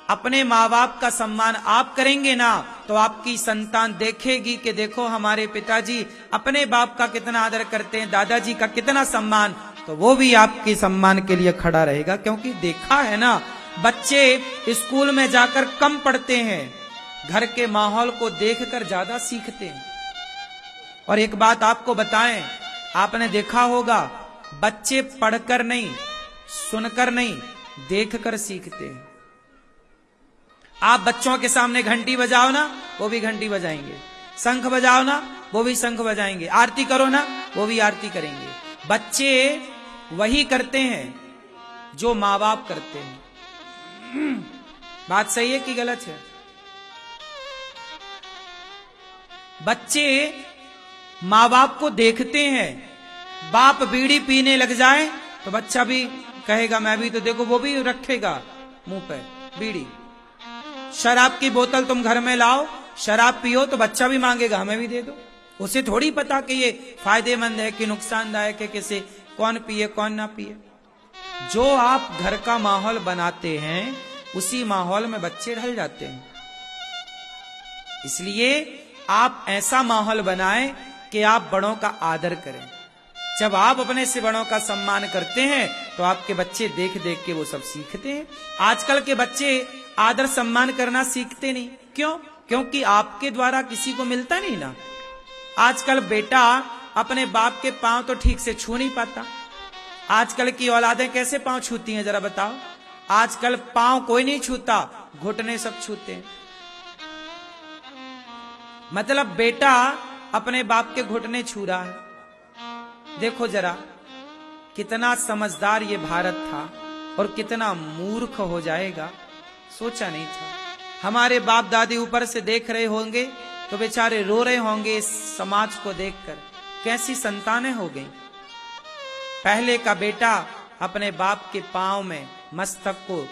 अपने माँ बाप का सम्मान आप करेंगे ना, तो आपकी संतान देखेगी कि देखो हमारे पिताजी अपने बाप का कितना आदर करते हैं, दादाजी का कितना सम्मान, तो वो भी आपके सम्मान के लिए खड़ा रहेगा। क्योंकि देखा है ना, बच्चे स्कूल में जाकर कम पढ़ते हैं, घर के माहौल को देखकर ज्यादा सीखते हैं। और एक बात आपको बताएं, आपने देखा होगा, बच्चे पढ़कर नहीं, सुनकर नहीं, देखकर सीखते हैं। आप बच्चों के सामने घंटी बजाओ ना, वो भी घंटी बजाएंगे, शंख बजाओ ना, वो भी शंख बजाएंगे, आरती करो ना, वो भी आरती करेंगे। बच्चे वही करते हैं जो माँ बाप करते हैं। बात सही है कि गलत है? बच्चे माँ बाप को देखते हैं, बाप बीड़ी पीने लग जाए तो बच्चा भी कहेगा मैं भी, तो देखो वो भी रखेगा मुंह पे बीड़ी। शराब की बोतल तुम घर में लाओ, शराब पियो, तो बच्चा भी मांगेगा हमें भी दे दो। उसे थोड़ी पता कि ये फायदेमंद है कि नुकसानदायक है, किसे कौन पिए कौन ना पिए। जो आप घर का माहौल बनाते हैं, उसी माहौल में बच्चे ढल जाते हैं। इसलिए आप ऐसा माहौल बनाएं कि आप बड़ों का आदर करें। जब आप अपने से बड़ों का सम्मान करते हैं, तो आपके बच्चे देख देख के वो सब सीखते हैं। आजकल के बच्चे आदर सम्मान करना सीखते नहीं। क्यों? क्योंकि आपके द्वारा किसी को मिलता नहीं ना। आजकल बेटा अपने बाप के पांव तो ठीक से छू नहीं पाता। आजकल की औलादें कैसे पांव छूती हैं जरा बताओ? आजकल पांव कोई नहीं छूता, घुटने सब छूते हैं। मतलब बेटा अपने बाप के घुटने छू रहा है। देखो जरा कितना समझदार ये भारत था और कितना मूर्ख हो जाएगा, सोचा नहीं था। हमारे बाप दादी ऊपर से देख रहे होंगे तो बेचारे रो रहे होंगे इस समाज को देखकर, कैसी संतानें हो गई। पहले का बेटा अपने बाप के पांव में मस्तक को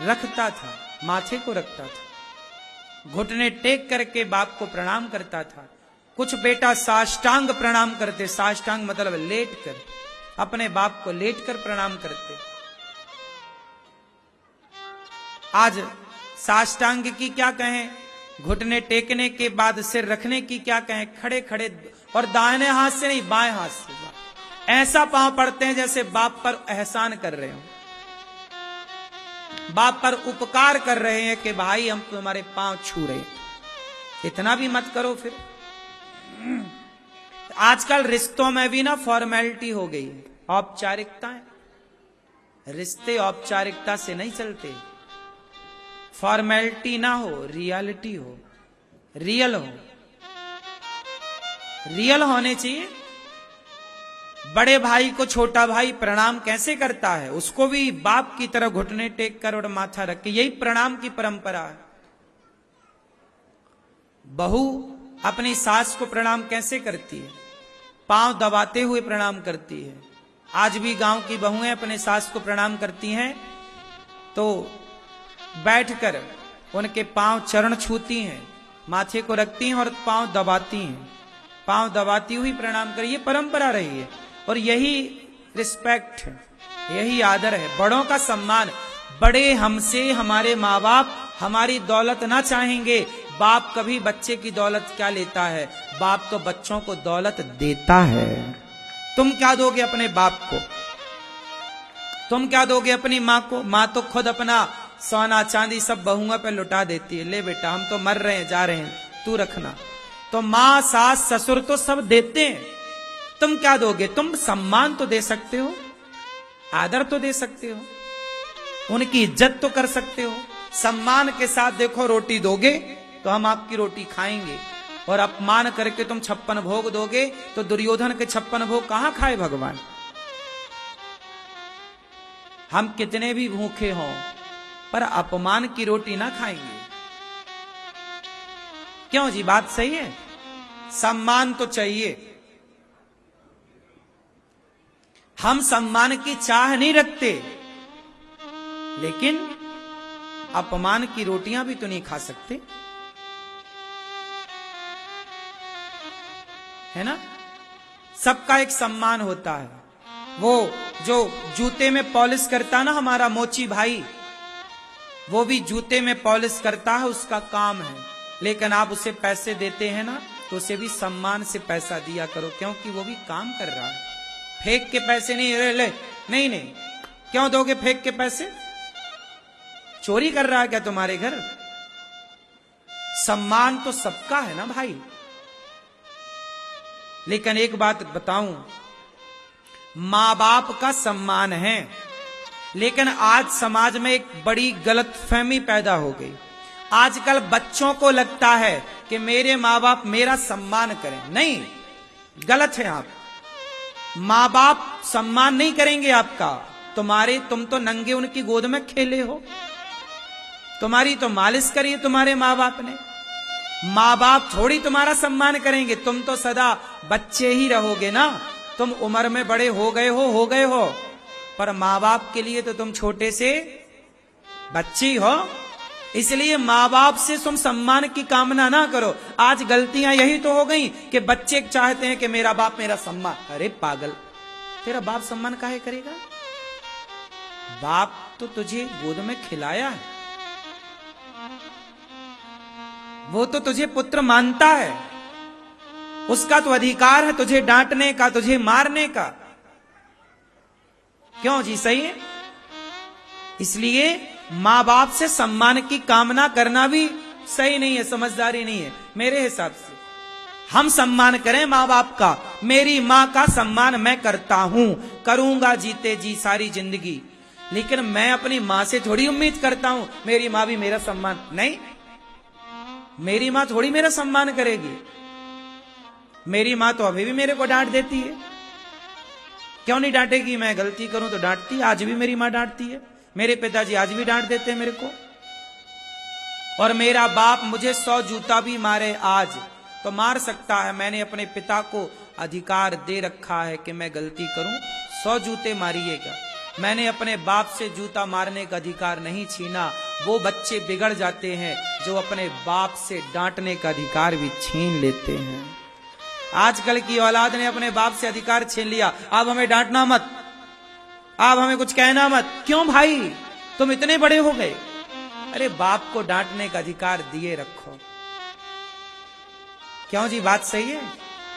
रखता था, माथे को रखता था, घुटने टेक करके बाप को प्रणाम करता था। कुछ बेटा साष्टांग प्रणाम करते, साष्टांग मतलब लेट कर, अपने बाप को लेट कर प्रणाम करते। आज साष्टांग की क्या कहें, घुटने टेकने के बाद सिर रखने की क्या कहें, खड़े खड़े, और दाहिने हाथ से नहीं बाएं हाथ से ऐसा पांव पड़ते हैं जैसे बाप पर एहसान कर रहे हो, बाप पर उपकार कर रहे हैं कि भाई हम तुम्हारे पांव छू रहे हैं। इतना भी मत करो फिर। आजकल रिश्तों में भी ना फॉर्मेलिटी हो गई है, औपचारिकताएं। रिश्ते औपचारिकता से नहीं चलते। फॉर्मेलिटी ना हो, रियलिटी हो, रियल हो, रियल होने चाहिए। बड़े भाई को छोटा भाई प्रणाम कैसे करता है, उसको भी बाप की तरह घुटने टेक कर और माथा रख के, यही प्रणाम की परंपरा है। बहू अपनी सास को प्रणाम कैसे करती है, पांव दबाते हुए प्रणाम करती है। आज भी गांव की बहुएं अपने सास को प्रणाम करती हैं तो बैठकर उनके पांव चरण छूती हैं, माथे को रखती हैं और पांव दबाती हैं, पांव दबाती हुई प्रणाम कर। ये परंपरा रही है और यही रिस्पेक्ट है, यही आदर है, बड़ों का सम्मान। बड़े हमसे, हमारे माँ बाप हमारी दौलत ना चाहेंगे। बाप कभी बच्चे की दौलत क्या लेता है, बाप तो बच्चों को दौलत देता है। तुम क्या दोगे अपने बाप को, तुम क्या दोगे अपनी माँ को? माँ तो खुद अपना सोना चांदी सब बहुओं पे लुटा देती है, ले बेटा हम तो मर रहे हैं, जा रहे हैं, तू रखना। तो माँ सास ससुर तो सब देते हैं, तुम क्या दोगे? तुम सम्मान तो दे सकते हो, आदर तो दे सकते हो, उनकी इज्जत तो कर सकते हो। सम्मान के साथ देखो रोटी दोगे तो हम आपकी रोटी खाएंगे, और अपमान करके तुम 56 भोग दोगे तो दुर्योधन के 56 भोग कहां खाए भगवान? हम कितने भी भूखे हों पर अपमान की रोटी ना खाएंगे। क्यों जी, बात सही है? सम्मान तो चाहिए। हम सम्मान की चाह नहीं रखते, लेकिन अपमान की रोटियां भी तो नहीं खा सकते, है ना? सबका एक सम्मान होता है। वो जो जूते में पॉलिश करता ना हमारा मोची भाई, वो भी जूते में पॉलिश करता है, उसका काम है, लेकिन आप उसे पैसे देते हैं ना, तो उसे भी सम्मान से पैसा दिया करो, क्योंकि वो भी काम कर रहा है। फेंक के पैसे नहीं, अरे ले, नहीं नहीं, क्यों दोगे फेंक के पैसे? चोरी कर रहा है क्या तुम्हारे घर? सम्मान तो सबका है ना भाई। लेकिन एक बात बताऊं, मां बाप का सम्मान है, लेकिन आज समाज में एक बड़ी गलतफहमी पैदा हो गई। आजकल बच्चों को लगता है कि मेरे मां बाप मेरा सम्मान करें। नहीं, गलत है। आप मां बाप सम्मान नहीं करेंगे आपका। तुम तो नंगे उनकी गोद में खेले हो, तुम्हारी तो मालिश करी है तुम्हारे मां बाप ने। मां बाप थोड़ी तुम्हारा सम्मान करेंगे, तुम तो सदा बच्चे ही रहोगे ना। तुम उम्र में बड़े हो गए हो, पर मां बाप के लिए तो तुम छोटे से बच्चे हो। इसलिए मां बाप से तुम सम्मान की कामना ना करो। आज गलतियां यही तो हो गई कि बच्चे चाहते हैं कि मेरा बाप मेरा सम्मान। अरे पागल, तेरा बाप सम्मान काहे करेगा? बाप तो तुझे गोद में खिलाया है, वो तो तुझे पुत्र मानता है, उसका तो अधिकार है तुझे डांटने का, तुझे मारने का। क्यों जी? सही है। इसलिए मां बाप से सम्मान की कामना करना भी सही नहीं है, समझदारी नहीं है मेरे हिसाब से। हम सम्मान करें मां बाप का। मेरी मां का सम्मान मैं करता हूं, करूंगा जीते जी सारी जिंदगी, लेकिन मैं अपनी मां से थोड़ी उम्मीद करता हूं मेरी मां भी मेरा सम्मान। नहीं, मेरी मां थोड़ी मेरा सम्मान करेगी। मेरी मां तो अभी भी मेरे को डांट देती है। क्यों नहीं डांटेगी? मैं गलती करूं तो डांटती है। आज भी मेरी मां डांटती है, मेरे पिताजी आज भी डांट देते हैं मेरे को। और मेरा बाप मुझे 100 जूता भी मारे आज तो मार सकता है। मैंने अपने पिता को अधिकार दे रखा है कि मैं गलती करूं 100 जूते मारिएगा। मैंने अपने बाप से जूता मारने का अधिकार नहीं छीना। वो बच्चे बिगड़ जाते हैं जो अपने बाप से डांटने का अधिकार भी छीन लेते हैं। आजकल की औलाद ने अपने बाप से अधिकार छीन लिया। अब हमें डांटना मत, अब हमें कुछ कहना मत। क्यों भाई, तुम इतने बड़े हो गए? अरे बाप को डांटने का अधिकार दिए रखो। क्यों जी? बात सही है।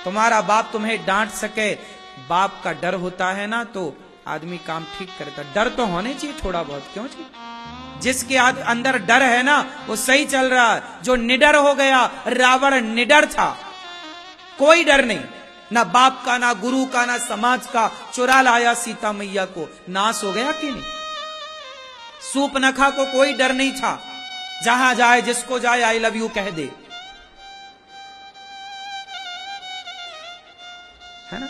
तुम्हारा बाप तुम्हें डांट सके, बाप का डर होता है ना, तो आदमी काम ठीक करता। डर तो होने चाहिए थोड़ा बहुत। क्यों जी? जिसके अंदर डर है ना, वो सही चल रहा है। जो निडर हो गया, रावण निडर था, कोई डर नहीं, ना बाप का, ना गुरु का, ना समाज का। चुरा लाया सीता मैया को, नाश हो गया कि नहीं? सूपनखा को कोई डर नहीं था, जहां जाए जिसको जाए आई लव यू कह दे, है ना?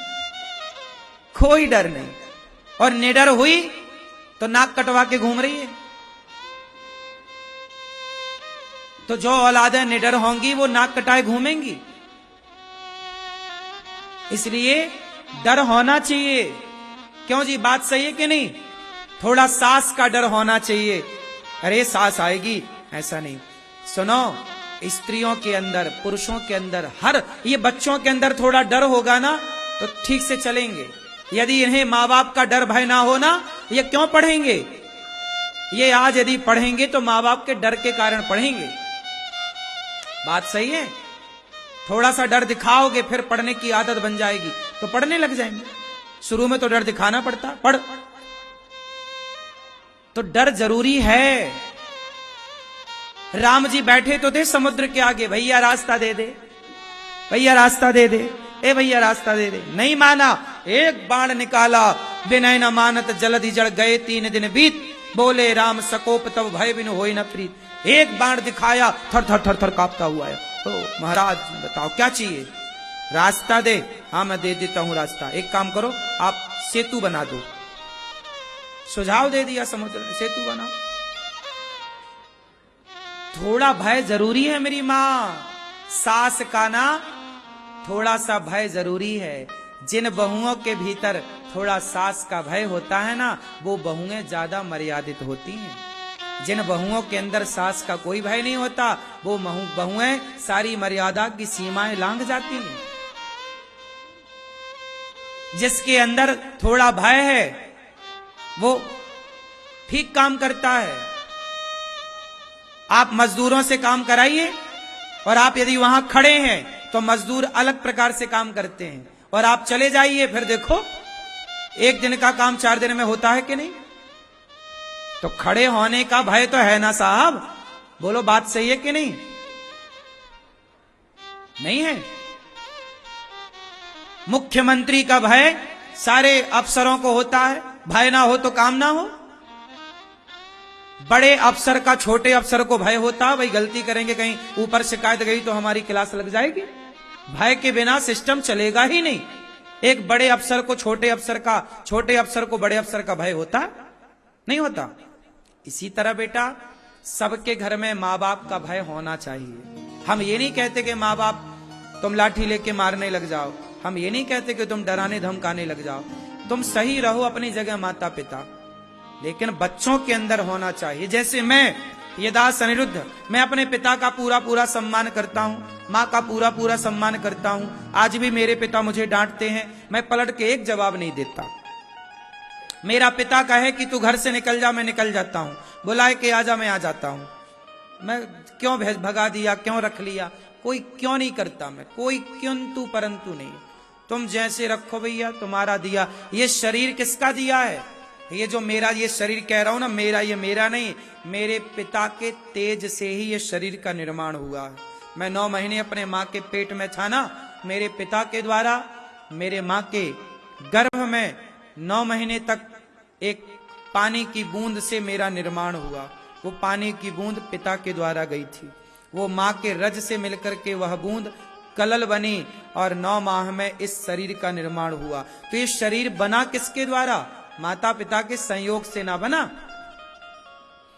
कोई डर नहीं। और निडर हुई तो नाक कटवा के घूम रही है। तो जो औलादें निडर होंगी वो नाक कटाए घूमेंगी। इसलिए डर होना चाहिए। क्यों जी? बात सही है कि नहीं? थोड़ा सास का डर होना चाहिए। अरे सास आएगी, ऐसा नहीं। सुनो, स्त्रियों के अंदर, पुरुषों के अंदर, हर ये बच्चों के अंदर थोड़ा डर होगा ना तो ठीक से चलेंगे। यदि इन्हें माँ बाप का डर भय ना हो ना, ये क्यों पढ़ेंगे? ये आज यदि पढ़ेंगे तो माँ बाप के डर के कारण पढ़ेंगे। बात सही है। थोड़ा सा डर दिखाओगे, फिर पढ़ने की आदत बन जाएगी तो पढ़ने लग जाएंगे। शुरू में तो डर दिखाना पड़ता, पढ़। तो डर जरूरी है। राम जी बैठे तो थे समुद्र के आगे, भैया रास्ता दे दे, भैया रास्ता दे दे, ए भैया रास्ता दे दे। नहीं माना, एक बाण निकाला, विनय न मानत जलधि जड़ गए 3 दिन बीत, बोले राम सकोप तब भय बिनु होई न प्रीत। एक बाण दिखाया, थर थर थर थर कांपता हुआ है। तो महाराज बताओ क्या चाहिए? रास्ता दे। हाँ मैं दे देता हूं रास्ता। एक काम करो, आप सेतु बना दो। सुझाव दे दिया समुद्र ने, सेतु बनाओ। थोड़ा भय जरूरी है मेरी मां, सास का ना थोड़ा सा भय जरूरी है। जिन बहुओं के भीतर थोड़ा सास का भय होता है ना, वो बहुएं ज्यादा मर्यादित होती हैं। जिन बहुओं के अंदर सास का कोई भय नहीं होता, वो बहुएं सारी मर्यादा की सीमाएं लांघ जाती हैं। जिसके अंदर थोड़ा भय है वो ठीक काम करता है। आप मजदूरों से काम कराइए, और आप यदि वहां खड़े हैं तो मजदूर अलग प्रकार से काम करते हैं, और आप चले जाइए, फिर देखो एक दिन का काम 4 दिन में होता है कि नहीं। तो खड़े होने का भय तो है ना साहब, बोलो बात सही है कि नहीं? नहीं है। मुख्यमंत्री का भय सारे अफसरों को होता है, भय ना हो तो काम ना हो। बड़े अफसर का छोटे अफसर को भय होता है, भाई गलती करेंगे कहीं ऊपर शिकायत गई तो हमारी क्लास लग जाएगी। भय के बिना सिस्टम चलेगा ही नहीं। एक बड़े अफसर को छोटे अफसर का, छोटे अफसर को बड़े अफसर का भय होता नहीं होता। इसी तरह बेटा सबके घर में माँ बाप का भय होना चाहिए। हम ये नहीं कहते कि माँ बाप तुम लाठी लेके मारने लग जाओ, हम ये नहीं कहते कि तुम डराने धमकाने लग जाओ। तुम सही रहो अपनी जगह माता पिता, लेकिन बच्चों के अंदर होना चाहिए। जैसे मैं ये दास अनिरुद्ध, मैं अपने पिता का पूरा पूरा सम्मान करता हूँ, माँ का पूरा पूरा सम्मान करता हूँ। आज भी मेरे पिता मुझे डांटते हैं, मैं पलट के एक जवाब नहीं देता। मेरा पिता कहे कि तू घर से निकल जा, मैं निकल जाता हूँ, बुलाए के आजा, मैं आ जाता हूँ। मैं क्यों भगा दिया, क्यों रख लिया, कोई क्यों नहीं करता, मैं कोई किंतु परंतु नहीं। तुम जैसे रखो भैया, तुम्हारा दिया। ये शरीर किसका दिया है? ये जो मेरा ये शरीर कह रहा हूं ना, मेरा, ये मेरा नहीं, मेरे पिता के तेज से ही ये शरीर का निर्माण हुआ है। मैं 9 महीने अपने माँ के पेट में था ना, मेरे पिता के द्वारा, मेरे माँ के गर्भ में 9 महीने तक एक पानी की बूंद से मेरा निर्माण हुआ। वो पानी की बूंद पिता के द्वारा गई थी, वो माँ के रज से मिलकर के वह बूंद कलल बनी, और 9 माह में इस शरीर का निर्माण हुआ। तो ये शरीर बना किसके द्वारा? माता पिता के संयोग से ना बना।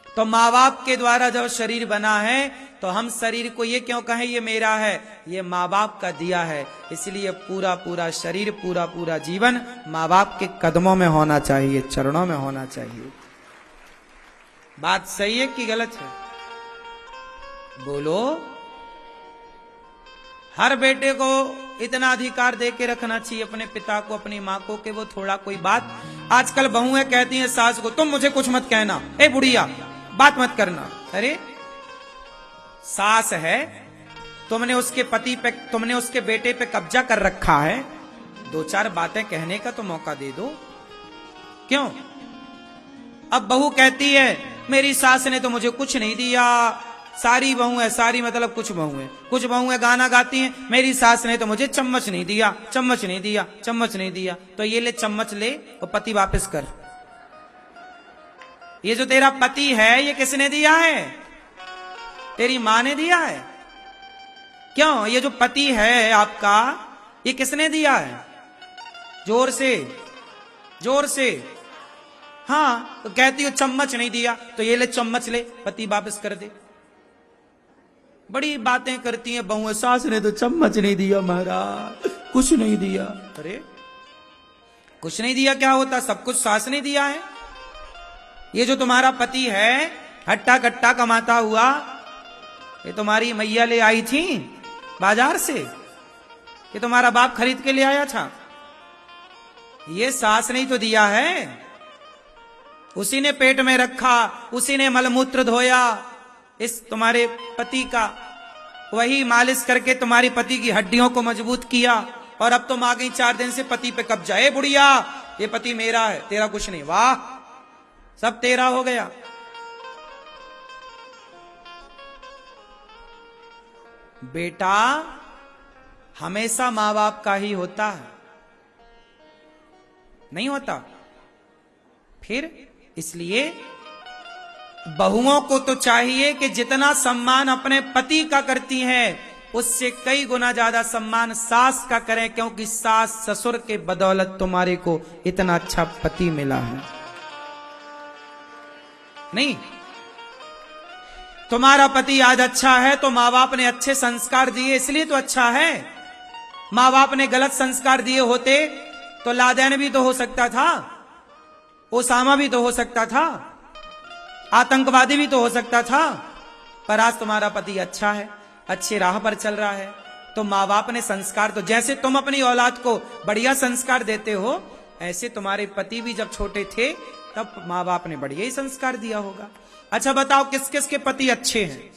तो माँ बाप के द्वारा जब शरीर बना है, तो हम शरीर को ये क्यों कहें ये मेरा है? ये माँ बाप का दिया है। इसलिए पूरा पूरा शरीर, पूरा पूरा जीवन माँ बाप के कदमों में होना चाहिए, चरणों में होना चाहिए। बात सही है कि गलत है? बोलो। हर बेटे को इतना अधिकार दे के रखना चाहिए अपने पिता को, अपनी माँ को, कि वो थोड़ा कोई बात। आजकल बहुएं कहती हैं सास को, तुम मुझे कुछ मत कहना, ए बुढ़िया बात मत करना। अरे सास है, तुमने उसके पति पे, तुमने उसके बेटे पे कब्जा कर रखा है, 2-4 बातें कहने का तो मौका दे दो। क्यों? अब बहू कहती है मेरी सास ने तो मुझे कुछ नहीं दिया। सारी बहू है, सारी मतलब कुछ बहू है, कुछ बहू है गाना गाती हैं, मेरी सास ने तो मुझे चम्मच नहीं दिया, चम्मच नहीं दिया, चम्मच नहीं दिया। तो ये ले चम्मच ले और पति वापस कर। ये जो तेरा पति है ये किसने दिया है? तेरी माँ ने दिया है। क्यों? ये जो पति है आपका, ये किसने दिया है? जोर से, जोर से। हाँ, तो कहती हो चम्मच नहीं दिया, तो ये ले चम्मच ले, पति वापस कर दे। बड़ी बातें करती हैं बहुएं, सास ने तो चम्मच नहीं दिया महाराज, कुछ नहीं दिया। अरे कुछ नहीं दिया क्या होता? सब कुछ सास ने दिया है। ये जो तुम्हारा पति है हट्टा कट्टा कमाता हुआ, ये तुम्हारी मैया ले आई थी बाजार से, ये तुम्हारा बाप खरीद के ले आया था? ये सास ने तो दिया है। उसी ने पेट में रखा, उसी ने मलमूत्र धोया इस तुम्हारे पति का, वही मालिश करके तुम्हारी पति की हड्डियों को मजबूत किया। और अब तुम आ गई 4 दिन से पति पे कब्जा। ए बुढ़िया, ये पति मेरा है, तेरा कुछ नहीं। वाह, सब तेरा हो गया। बेटा हमेशा मां बाप का ही होता है, नहीं होता? फिर इसलिए बहुओं को तो चाहिए कि जितना सम्मान अपने पति का करती हैं, उससे कई गुना ज्यादा सम्मान सास का करें, क्योंकि सास ससुर के बदौलत तुम्हारे को इतना अच्छा पति मिला है। नहीं, तुम्हारा पति आज अच्छा है तो माँ बाप ने अच्छे संस्कार दिए, इसलिए तो अच्छा है। माँ बाप ने गलत संस्कार दिए होते तो लादेन भी तो हो सकता था, ओसामा भी तो हो सकता था, आतंकवादी भी तो हो सकता था। पर आज तुम्हारा पति अच्छा है, अच्छे राह पर चल रहा है, तो माँ बाप ने संस्कार, तो जैसे तुम अपनी औलाद को बढ़िया संस्कार देते हो, ऐसे तुम्हारे पति भी जब छोटे थे तब माँ बाप ने बढ़िया ही संस्कार दिया होगा। अच्छा बताओ किस किस के पति अच्छे हैं?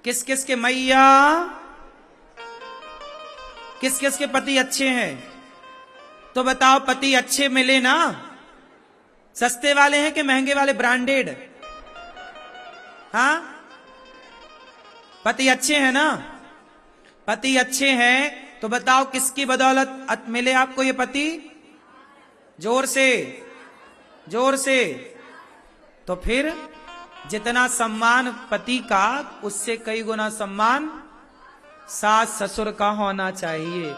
किस किस के मैया, किस किस के पति अच्छे हैं? तो बताओ पति अच्छे मिले ना, सस्ते वाले हैं कि महंगे वाले, ब्रांडेड? हाँ, पति अच्छे हैं ना? पति अच्छे हैं तो बताओ किसकी बदौलत मिले आपको ये पति? जोर से, जोर से। तो फिर जितना सम्मान पति का, उससे कई गुना सम्मान सास ससुर का होना चाहिए।